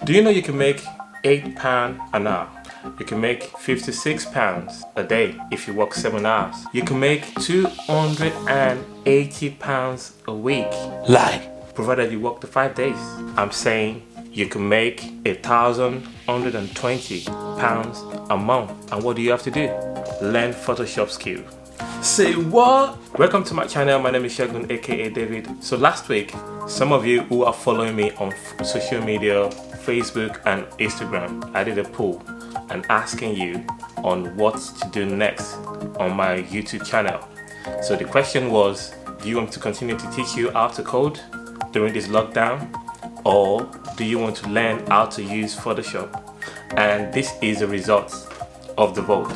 Do you know you can make £8 an hour? You can make £56 a day if you work 7 hours. You can make £280 a week. Lie. Provided you work the 5 days. I'm saying you can make £1,120 a month. And what do you have to do? Learn Photoshop skill. Say what? Welcome to my channel. My name is Shagun, aka David. So last week, some of you who are following me on social media, Facebook and Instagram, I did a poll and asking you on what to do next on my YouTube channel. So the question was, do you want to continue to teach you how to code during this lockdown, or do you want to learn how to use Photoshop? And this is the result of the vote.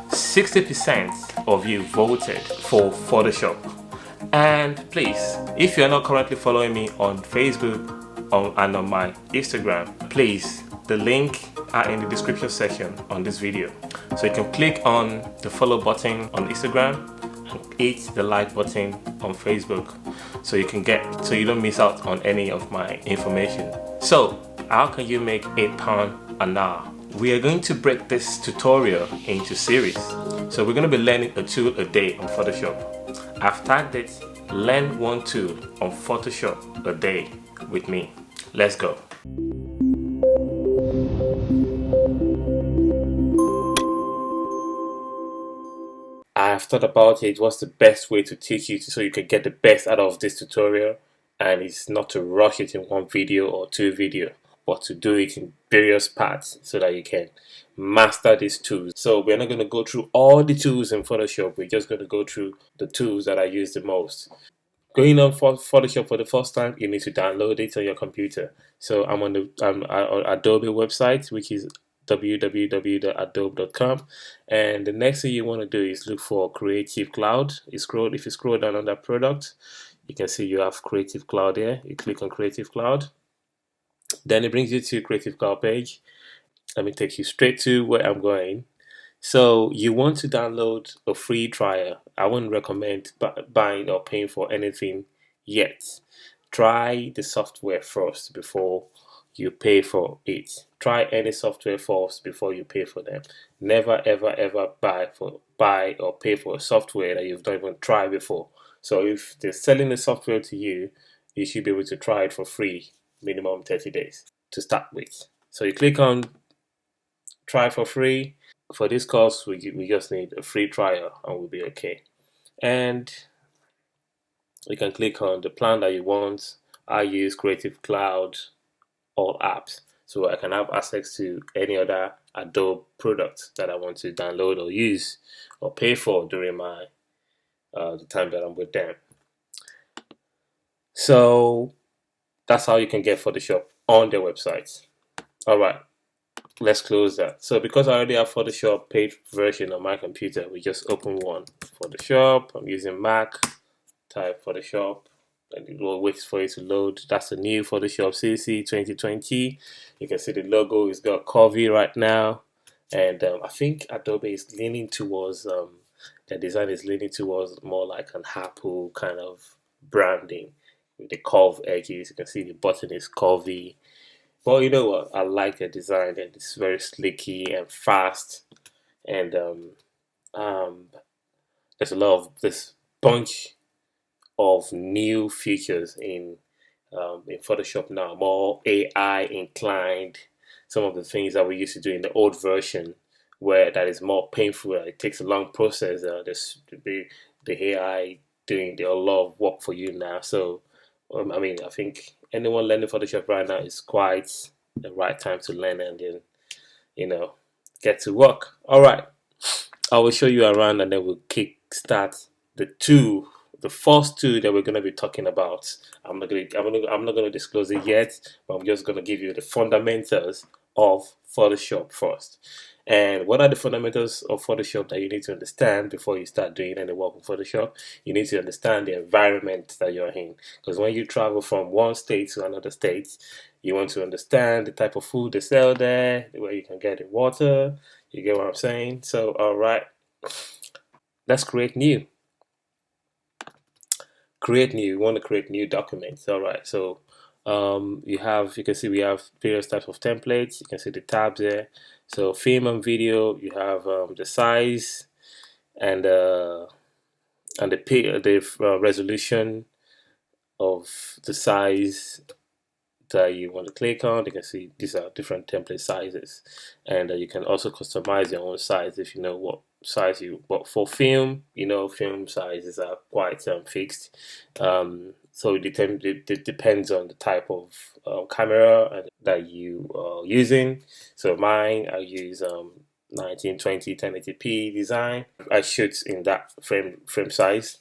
60% of you voted for Photoshop. And please, if you're not currently following me on Facebook and on my Instagram, please, the link are in the description section on this video. So you can click on the follow button on Instagram and hit the like button on Facebook so you don't miss out on any of my information. So how can you make £8 an hour? We are going to break this tutorial into series. So we're going to be learning a tool a day on Photoshop. I've tagged it, learn one tool on Photoshop a day with me. Let's go. I've thought about it, what's the best way to teach you so you can get the best out of this tutorial, and it's not to rush it in one video or two videos, but to do it in various parts so that you can master these tools. So we're not going to go through all the tools in Photoshop, we're just going to go through the tools that I use the most. Going on for Photoshop for the first time, you need to download it on your computer. So I'm on the Adobe website, which is www.adobe.com, and the next thing you want to do is look for Creative Cloud. If you scroll down under product, you can see you have Creative Cloud here. You click on Creative Cloud, then it brings you to Creative Cloud page. Let me take you straight to where I'm going. So you want to download a free trial. I wouldn't recommend buying or paying for anything yet. Try the software first before you pay for it. Try any software first before you pay for them. Never ever buy or pay for a software that you've not even tried before. So if they're selling the software to you, you should be able to try it for free, minimum 30 days to start with. So you click on try for free. For this course, we just need a free trial and we'll be okay. And you can click on the plan that you want. I use Creative Cloud all apps, so I can have access to any other Adobe product that I want to download or use or pay for during my the time that I'm with them. So that's how you can get Photoshop on their website. All right. Let's close that. So because I already have Photoshop paid version on my computer, we just open one. Photoshop, I'm using Mac, type Photoshop, and it will wait for it to load. That's the new Photoshop CC 2020. You can see the logo is got curvy right now, and I think Adobe is leaning towards, the design is leaning towards more like an Apple kind of branding with the curved edges. You can see the button is curvy. But you know what? I like the design, and it's very slicky and fast, and there's a lot of this bunch of new features in Photoshop now, more AI inclined. Some of the things that we used to do in the old version, where that is more painful, it takes a long process. The AI doing a lot of work for you now. So I mean, I think anyone learning Photoshop right now is quite the right time to learn and then, get to work. All right, I will show you around and then we'll kick-start the first two that we're going to be talking about. I'm not going to disclose it yet, but I'm just going to give you the fundamentals of Photoshop first. And what are the fundamentals of Photoshop that you need to understand before you start doing any work with Photoshop? You need to understand the environment that you're in. Because when you travel from one state to another state, you want to understand the type of food they sell there, where you can get the water. You get what I'm saying? So, all right, let's create new. We want to create new documents. All right, so You can see we have various types of templates. You can see the tabs there. So film and video, you have the size and the resolution of the size that you want to click on. You can see these are different template sizes, and you can also customize your own size if you know what size you. But for film, film sizes are quite fixed. So it depends on the type of camera that you are using. So mine, I use 1920 1080p design. I shoot in that frame size,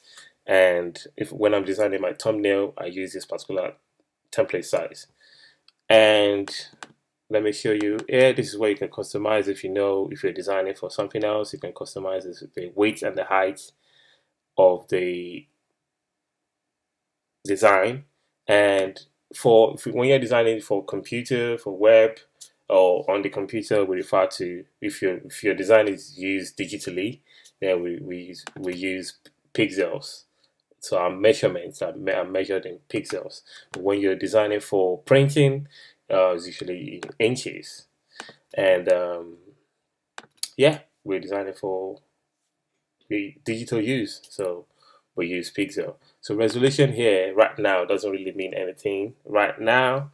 and if when I'm designing my thumbnail, I use this particular template size. And let me show you here. This is where you can customize. If you're designing for something else, you can customize the weight and the height of the design. And when you're designing for computer, for web, or on the computer, we refer to, if your design is used digitally, then we use pixels. So our measurements are measured in pixels. But when you're designing for printing, it's usually in inches. And yeah, we're designing for the digital use, so we use pixel. So resolution here right now doesn't really mean anything right now,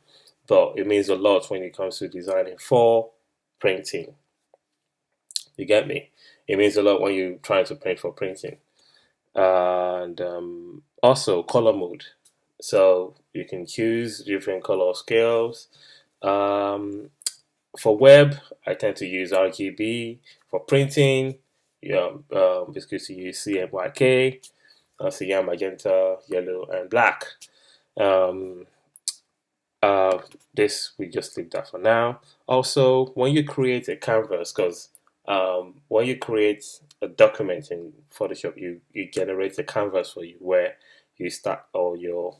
but it means a lot when it comes to designing for printing. You get me? It means a lot when you're trying to print for printing. And also color mode. So you can choose different color scales. For web, I tend to use RGB. For printing, it's good to use CMYK, cyan, magenta, yellow, and black. Um, this we just leave that for now. Also, when you create a canvas, because when you create a document in Photoshop, you generate a canvas for you where you start all your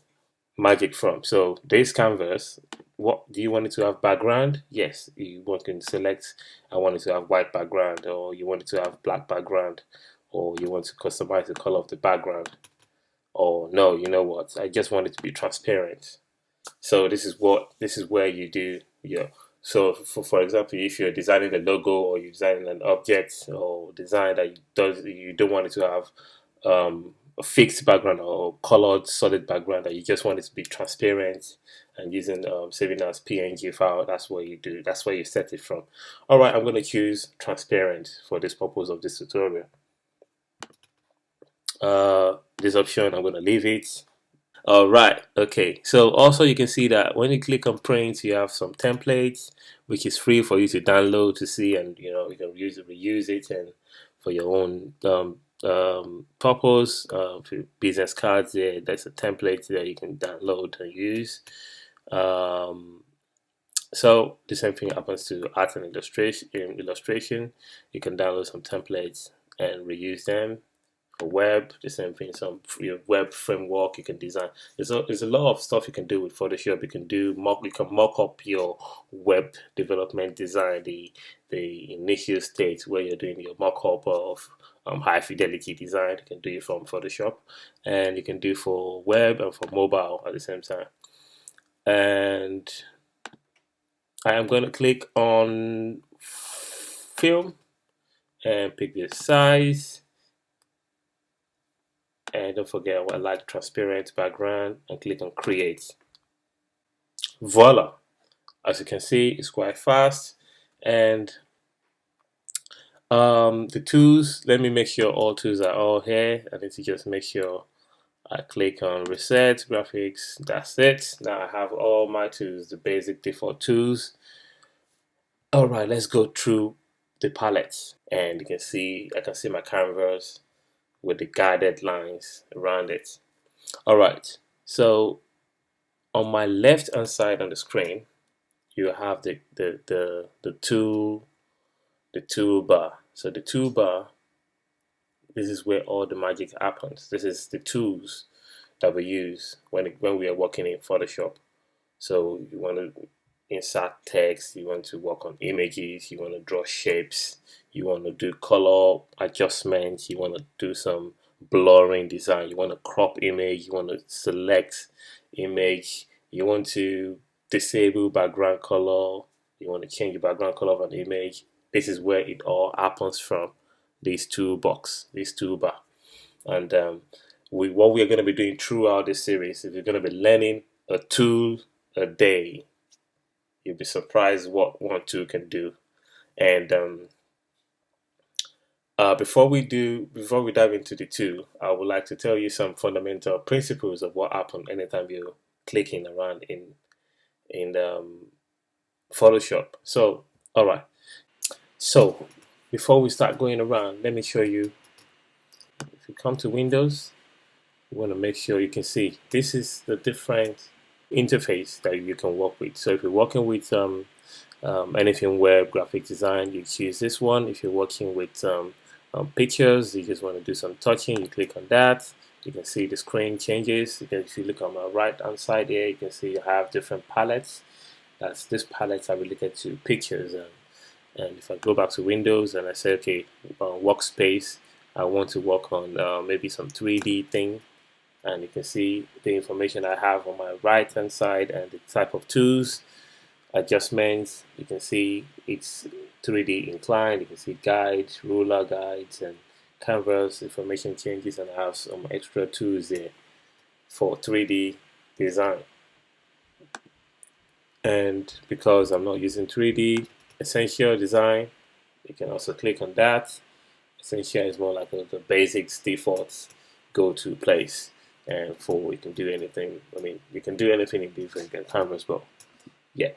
magic from. So this canvas, what do you want it to have background? Yes, can select. I want it to have white background, or you want it to have black background, or you want to customize the color of the background, or no, you know what? I just want it to be transparent. So this is where you do so for example, if you're designing a logo or you're designing an object or design that you don't want it to have a fixed background or colored solid background, that you just want it to be transparent, and using saving as PNG file, that's what you do. That's where you set it from. All right, I'm going to choose transparent for this purpose of this tutorial. This option, I'm going to leave it. All right. Okay. So also you can see that when you click on print, you have some templates, which is free for you to download to see, and you can reuse it, and for your own purpose. For business cards, there's a template there you can download and use. So the same thing happens to art and illustration. You can download some templates and reuse them. For web, the same thing. Some web framework you can design. There's a lot of stuff you can do with Photoshop. You can mock up your web development design, the initial state where you're doing your mock up of high fidelity design. You can do it from Photoshop, and you can do for web and for mobile at the same time. And I am going to click on film and pick the size. And don't forget, I like transparent background, and click on create. Voila! As you can see, it's quite fast. And the tools, let me make sure all tools are all here. I need to just make sure I click on reset graphics. That's it. Now I have all my tools, the basic default tools. All right, let's go through the palette, and I can see my canvas with the guided lines around it. All right, so on my left hand side on the screen, you have the toolbar. So the toolbar, this is where all the magic happens. This is the tools that we use when we are working in Photoshop. So you want to insert text, you want to work on images, you want to draw shapes, you want to do color adjustments, you want to do some blurring design, you want to crop image, you want to select image, You want to disable background color. You want to change the background color of an image. This is where it all happens from. This toolbox, this toolbar. And what we are going to be doing throughout this series is we're going to be learning a tool a day. You'll be surprised what one tool can do. And before we dive into the tool, I would like to tell you some fundamental principles of what happens anytime you're clicking around in Photoshop. So, all right. So, before we start going around, let me show you. If you come to Windows, you want to make sure you can see this is the different interface that you can work with. So, if you're working with anything web, graphic design, you choose this one. If you're working with pictures, you just want to do some touching, you click on that. You can see the screen changes. If you look on my right hand side here, you can see you have different palettes. These palettes are related to pictures. And if I go back to Windows and I say, okay, workspace, I want to work on maybe some 3D thing, and you can see the information I have on my right hand side and the type of tools, adjustments. You can see it's 3D inclined. You can see guides, ruler guides, and canvas information changes, and I have some extra tools there for 3D design. And because I'm not using 3D, Essential Design, you can also click on that. Essential is more like the basics defaults go-to place, and for you can do anything. I mean, you can do anything in different canvas, but yeah,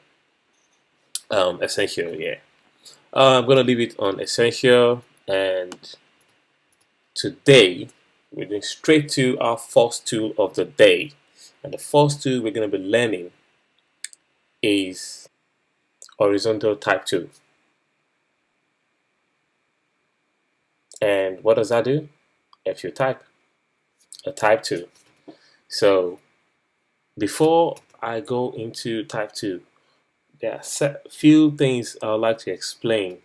Essential, yeah. I'm gonna leave it on Essential, and today we're going straight to our first tool of the day, and the first tool we're gonna be learning is horizontal type tool. And what does that do? If you type a type tool. So before I go into type 2, there are a few things I would like to explain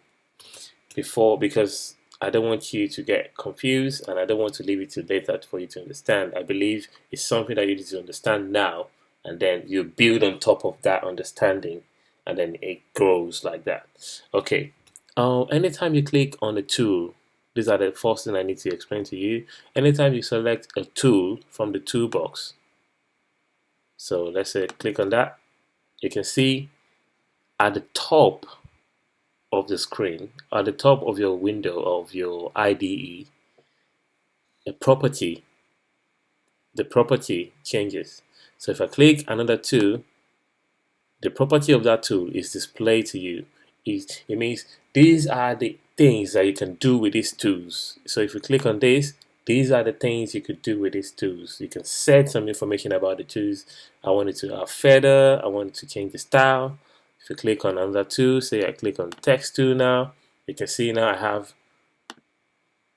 because I don't want you to get confused, and I don't want to leave it to later for you to understand. I believe it's something that you need to understand now, and then you build on top of that understanding, and then it grows like that. Okay. Anytime you click on a tool, these are the first thing I need to explain to you. Anytime you select a tool from the toolbox, so let's say click on that, you can see at the top of the screen, at the top of your window of your IDE, the property changes. So if I click another tool, the property of that tool is displayed to you. It means these are the things that you can do with these tools. So if you click on this, these are the things you could do with these tools. You can set some information about the tools. I want it to have feather. I want it to change the style. If you click on another tool, say I click on text tool now, you can see now I have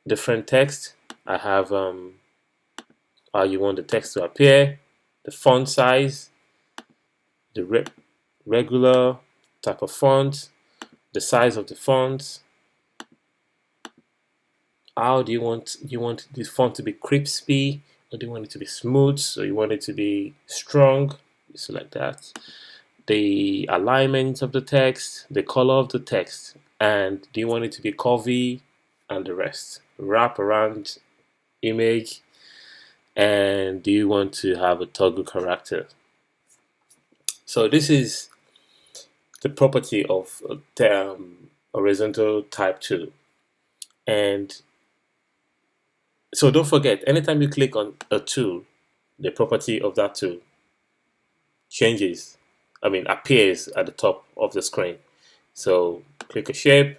different text. I have how you want the text to appear, the font size, the regular type of font, the size of the font. How do you want this font to be crispy, or do you want it to be smooth, or you want it to be strong? You select that. The alignment of the text, the color of the text, and do you want it to be curvy, and the rest. Wrap around image, and do you want to have a toggle character? So this is the property of horizontal type tool. And so don't forget, anytime you click on a tool, the property of that tool appears at the top of the screen. So click a shape,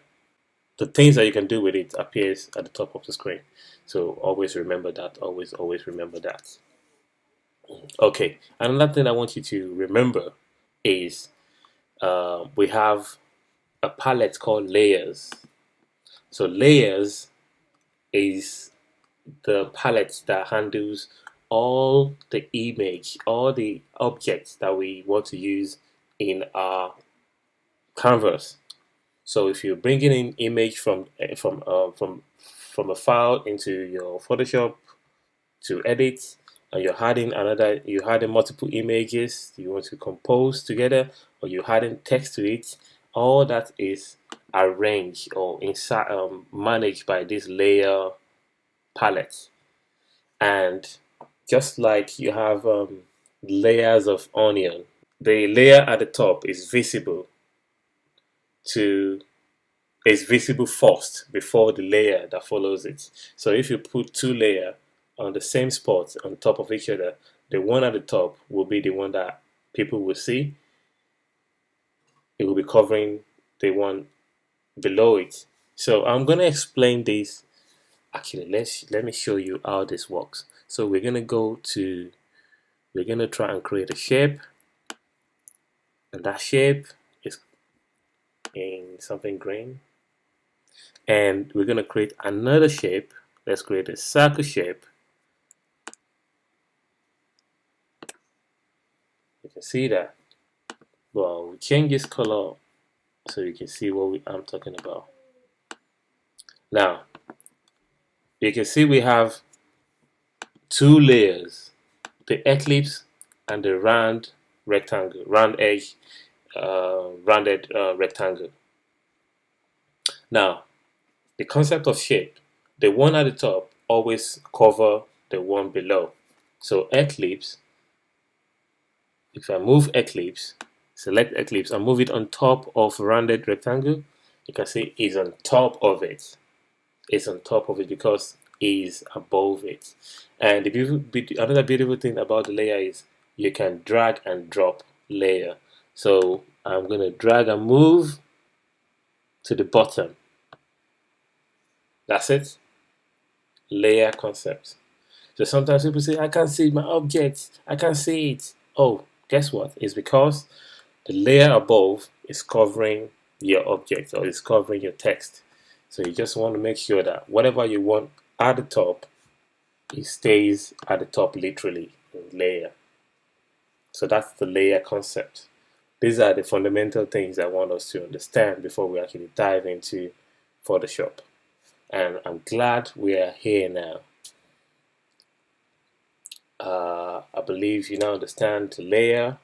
the things that you can do with it appears at the top of the screen. So always remember that, always remember that. Okay, another thing I want you to remember is we have a palette called layers. So layers is the palette that handles all the image, all the objects that we want to use in our canvas. So if you're bringing in image from a file into your Photoshop to edit, and you're adding multiple images you want to compose together, or you're adding text to it, all that is arranged or inside managed by this layer palette. And just like you have layers of onion, the layer at the top to is visible first before the layer that follows it. So if you put two layers on the same spot on top of each other, the one at the top will be the one that people will see. It will be covering the one below it. So I'm going to explain this. Actually, let me show you how this works. So we're going to try and create a shape, and that shape is in something green. And we're going to create another shape. Let's create a circle shape. You can see that. Well, we change this color so you can see what I'm talking about. Now, you can see we have two layers, the eclipse and the round rectangle, round edge, rounded rectangle. Now, the concept of shape, the one at the top always cover the one below. So eclipse, if I move eclipse, select eclipse and move it on top of rounded rectangle, you can see it's on top of it. It's on top of it because is above it. And another beautiful thing about the layer is you can drag and drop layer. So I'm going to drag and move to the bottom. That's it. Layer concept. So sometimes people say, I can't see my object. I can't see it. Oh, guess what? It's because the layer above is covering your object, or is covering your text. So you just want to make sure that whatever you want at the top, it stays at the top literally in layer. So that's the layer concept. These are the fundamental things I want us to understand before we actually dive into Photoshop. And I'm glad we are here now. I believe you now understand the layer.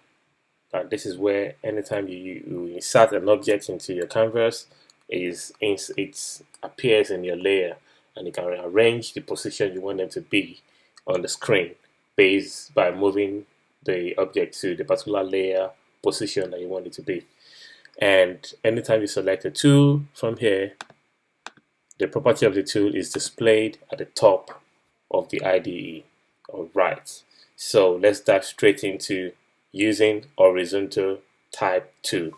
This is where anytime you insert an object into your canvas, it appears in your layer, and you can arrange the position you want them to be on the screen based by moving the object to the particular layer position that you want it to be. And anytime you select a tool from here, the property of the tool is displayed at the top of the IDE. Alright, so let's dive straight into using horizontal type 2.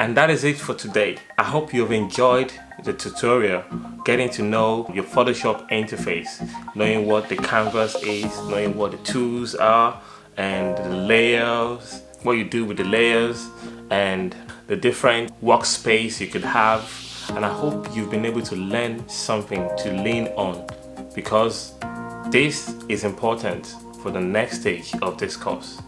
And that is it for today. I hope you've enjoyed the tutorial, getting to know your Photoshop interface, knowing what the canvas is, knowing what the tools are, and the layers, what you do with the layers, and the different workspace you could have. And I hope you've been able to learn something to lean on, because this is important for the next stage of this course,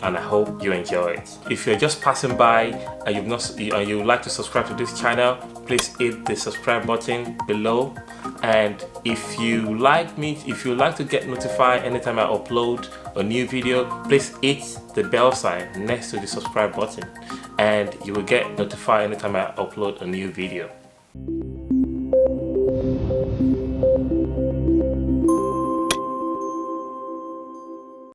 and I hope you enjoy it. If you're just passing by and you would like to subscribe to this channel, please hit the subscribe button below. And if you like to get notified anytime I upload a new video, please hit the bell sign next to the subscribe button, and you will get notified anytime I upload a new video.